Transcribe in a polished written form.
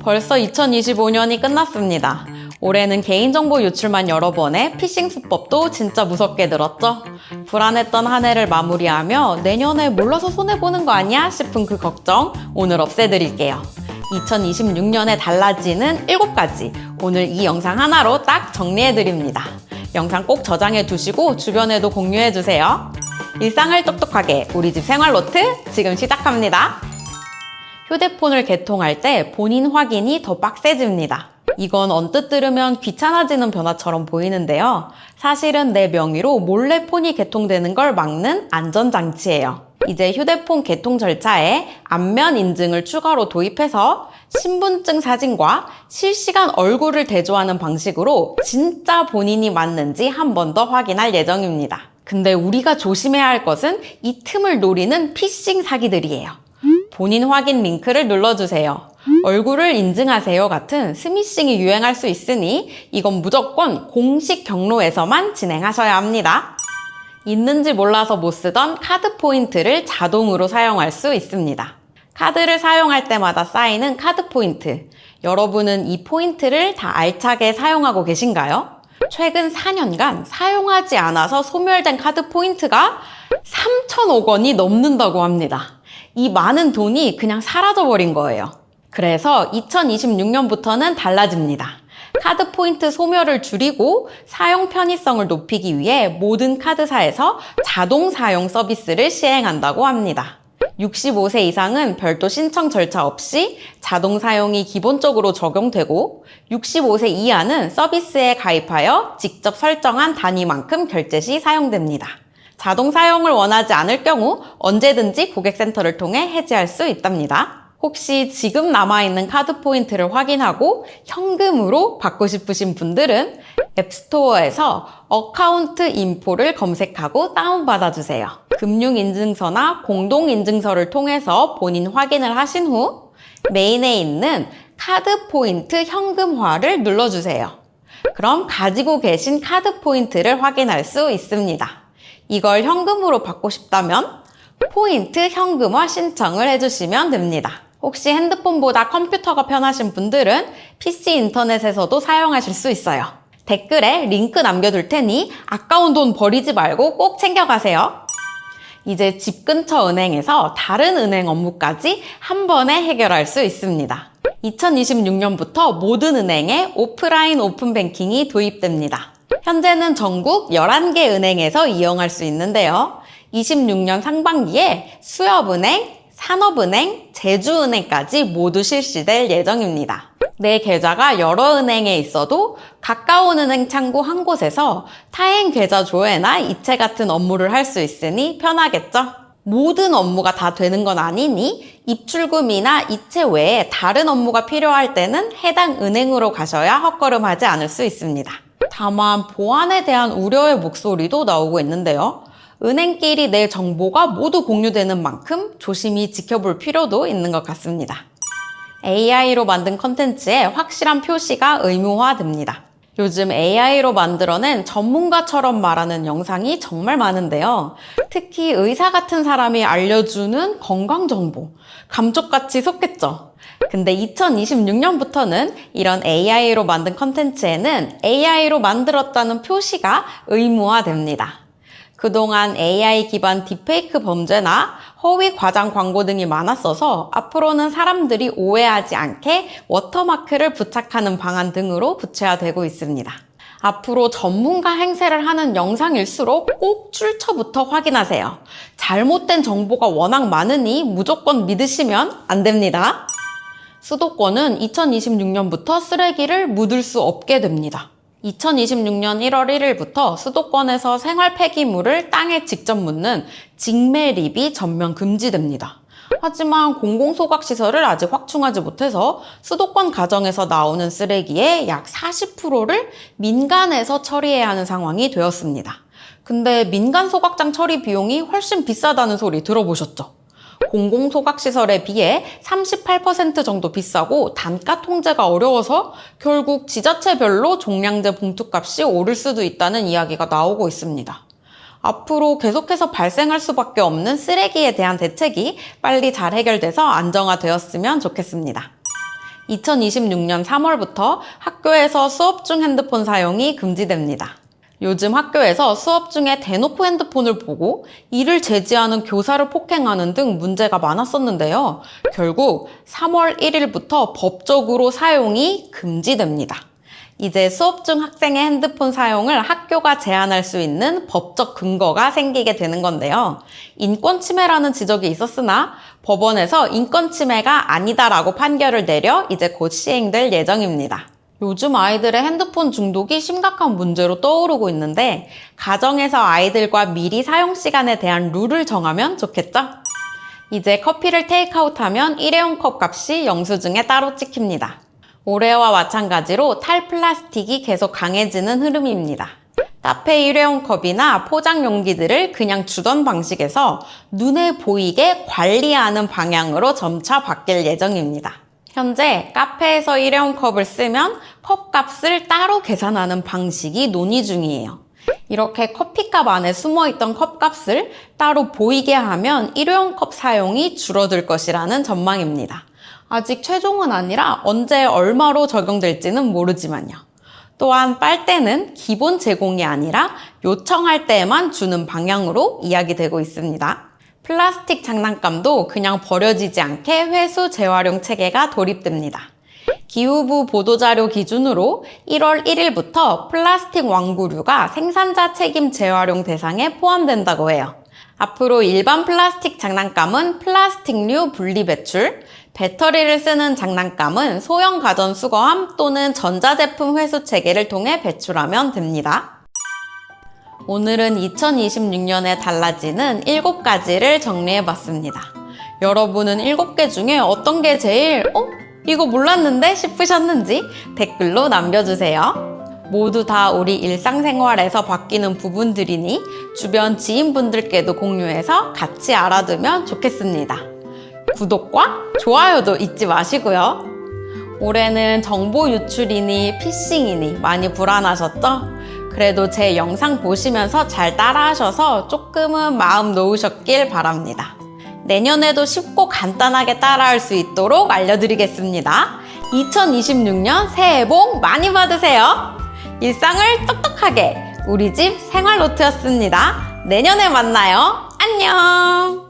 벌써 2025년이 끝났습니다. 올해는 개인정보 유출만 여러 번에 피싱 수법도 진짜 무섭게 늘었죠? 불안했던 한 해를 마무리하며 내년에 몰라서 손해보는 거 아니야 싶은 그 걱정 오늘 없애드릴게요. 2026년에 달라지는 7가지, 오늘 이 영상 하나로 딱 정리해드립니다. 영상 꼭 저장해 두시고 주변에도 공유해주세요. 일상을 똑똑하게 우리 집 생활노트 지금 시작합니다. 휴대폰을 개통할 때 본인 확인이 더 빡세집니다. 이건 언뜻 들으면 귀찮아지는 변화처럼 보이는데요. 사실은 내 명의로 몰래 폰이 개통되는 걸 막는 안전장치예요. 이제 휴대폰 개통 절차에 안면 인증을 추가로 도입해서 신분증 사진과 실시간 얼굴을 대조하는 방식으로 진짜 본인이 맞는지 한 번 더 확인할 예정입니다. 근데 우리가 조심해야 할 것은 이 틈을 노리는 피싱 사기들이에요. 본인 확인 링크를 눌러주세요. 얼굴을 인증하세요 같은 스미싱이 유행할 수 있으니 이건 무조건 공식 경로에서만 진행하셔야 합니다. 있는지 몰라서 못 쓰던 카드 포인트를 자동으로 사용할 수 있습니다. 카드를 사용할 때마다 쌓이는 카드 포인트. 여러분은 이 포인트를 다 알차게 사용하고 계신가요? 최근 4년간 사용하지 않아서 소멸된 카드 포인트가 3,000억 원이 넘는다고 합니다. 이 많은 돈이 그냥 사라져버린 거예요. 그래서 2026년부터는 달라집니다. 카드 포인트 소멸을 줄이고 사용 편의성을 높이기 위해 모든 카드사에서 자동 사용 서비스를 시행한다고 합니다. 65세 이상은 별도 신청 절차 없이 자동 사용이 기본적으로 적용되고 65세 이하는 서비스에 가입하여 직접 설정한 단위만큼 결제 시 사용됩니다. 자동 사용을 원하지 않을 경우 언제든지 고객센터를 통해 해지할 수 있답니다. 혹시 지금 남아있는 카드 포인트를 확인하고 현금으로 받고 싶으신 분들은 앱스토어에서 어카운트 인포를 검색하고 다운받아주세요. 금융인증서나 공동인증서를 통해서 본인 확인을 하신 후 메인에 있는 카드 포인트 현금화를 눌러주세요. 그럼 가지고 계신 카드 포인트를 확인할 수 있습니다. 이걸 현금으로 받고 싶다면 포인트 현금화 신청을 해주시면 됩니다. 혹시 핸드폰보다 컴퓨터가 편하신 분들은 PC 인터넷에서도 사용하실 수 있어요. 댓글에 링크 남겨둘 테니 아까운 돈 버리지 말고 꼭 챙겨가세요. 이제 집 근처 은행에서 다른 은행 업무까지 한 번에 해결할 수 있습니다. 2026년부터 모든 은행에 오프라인 오픈뱅킹이 도입됩니다. 현재는 전국 11개 은행에서 이용할 수 있는데요. 26년 상반기에 수협은행, 산업은행, 제주은행까지 모두 실시될 예정입니다. 내 계좌가 여러 은행에 있어도 가까운 은행 창구 한 곳에서 타행 계좌 조회나 이체 같은 업무를 할 수 있으니 편하겠죠? 모든 업무가 다 되는 건 아니니 입출금이나 이체 외에 다른 업무가 필요할 때는 해당 은행으로 가셔야 헛걸음하지 않을 수 있습니다. 다만 보안에 대한 우려의 목소리도 나오고 있는데요. 은행끼리 내 정보가 모두 공유되는 만큼 조심히 지켜볼 필요도 있는 것 같습니다. AI로 만든 컨텐츠에 확실한 표시가 의무화됩니다. 요즘 AI로 만들어낸 전문가처럼 말하는 영상이 정말 많은데요. 특히 의사 같은 사람이 알려주는 건강정보, 감쪽같이 속겠죠? 근데 2026년부터는 이런 AI로 만든 컨텐츠에는 AI로 만들었다는 표시가 의무화됩니다. 그동안 AI 기반 딥페이크 범죄나 허위 과장 광고 등이 많았어서 앞으로는 사람들이 오해하지 않게 워터마크를 부착하는 방안 등으로 구체화되고 있습니다. 앞으로 전문가 행세를 하는 영상일수록 꼭 출처부터 확인하세요. 잘못된 정보가 워낙 많으니 무조건 믿으시면 안 됩니다. 수도권은 2026년부터 쓰레기를 묻을 수 없게 됩니다. 2026년 1월 1일부터 수도권에서 생활 폐기물을 땅에 직접 묻는 직매립이 전면 금지됩니다. 하지만 공공소각시설을 아직 확충하지 못해서 수도권 가정에서 나오는 쓰레기의 약 40%를 민간에서 처리해야 하는 상황이 되었습니다. 근데 민간 소각장 처리 비용이 훨씬 비싸다는 소리 들어보셨죠? 공공소각시설에 비해 38% 정도 비싸고 단가 통제가 어려워서 결국 지자체별로 종량제 봉투값이 오를 수도 있다는 이야기가 나오고 있습니다. 앞으로 계속해서 발생할 수밖에 없는 쓰레기에 대한 대책이 빨리 잘 해결돼서 안정화되었으면 좋겠습니다. 2026년 3월부터 학교에서 수업 중 핸드폰 사용이 금지됩니다. 요즘 학교에서 수업 중에 대놓고 핸드폰을 보고 이를 제지하는 교사를 폭행하는 등 문제가 많았었는데요. 결국 3월 1일부터 법적으로 사용이 금지됩니다. 이제 수업 중 학생의 핸드폰 사용을 학교가 제한할 수 있는 법적 근거가 생기게 되는 건데요. 인권 침해라는 지적이 있었으나 법원에서 인권 침해가 아니다라고 판결을 내려 이제 곧 시행될 예정입니다. 요즘 아이들의 핸드폰 중독이 심각한 문제로 떠오르고 있는데 가정에서 아이들과 미리 사용 시간에 대한 룰을 정하면 좋겠죠? 이제 커피를 테이크아웃하면 일회용 컵 값이 영수증에 따로 찍힙니다. 올해와 마찬가지로 탈플라스틱이 계속 강해지는 흐름입니다. 카페 일회용 컵이나 포장 용기들을 그냥 주던 방식에서 눈에 보이게 관리하는 방향으로 점차 바뀔 예정입니다. 현재 카페에서 일회용 컵을 쓰면 컵값을 따로 계산하는 방식이 논의 중이에요. 이렇게 커피값 안에 숨어있던 컵값을 따로 보이게 하면 일회용 컵 사용이 줄어들 것이라는 전망입니다. 아직 최종은 아니라 언제 얼마로 적용될지는 모르지만요. 또한 빨대는 기본 제공이 아니라 요청할 때에만 주는 방향으로 이야기되고 있습니다. 플라스틱 장난감도 그냥 버려지지 않게 회수 재활용 체계가 도입됩니다. 기후부 보도자료 기준으로 1월 1일부터 플라스틱 완구류가 생산자 책임 재활용 대상에 포함된다고 해요. 앞으로 일반 플라스틱 장난감은 플라스틱류 분리배출, 배터리를 쓰는 장난감은 소형 가전 수거함 또는 전자제품 회수 체계를 통해 배출하면 됩니다. 오늘은 2026년에 달라지는 7가지를 정리해봤습니다. 여러분은 7개 중에 어떤 게 제일 이거 몰랐는데 싶으셨는지 댓글로 남겨주세요. 모두 다 우리 일상생활에서 바뀌는 부분들이니 주변 지인분들께도 공유해서 같이 알아두면 좋겠습니다. 구독과 좋아요도 잊지 마시고요. 올해는 정보 유출이니 피싱이니 많이 불안하셨죠? 그래도 제 영상 보시면서 잘 따라하셔서 조금은 마음 놓으셨길 바랍니다. 내년에도 쉽고 간단하게 따라할 수 있도록 알려드리겠습니다. 2026년 새해 복 많이 받으세요. 일상을 똑똑하게 우리 집 생활노트였습니다. 내년에 만나요. 안녕.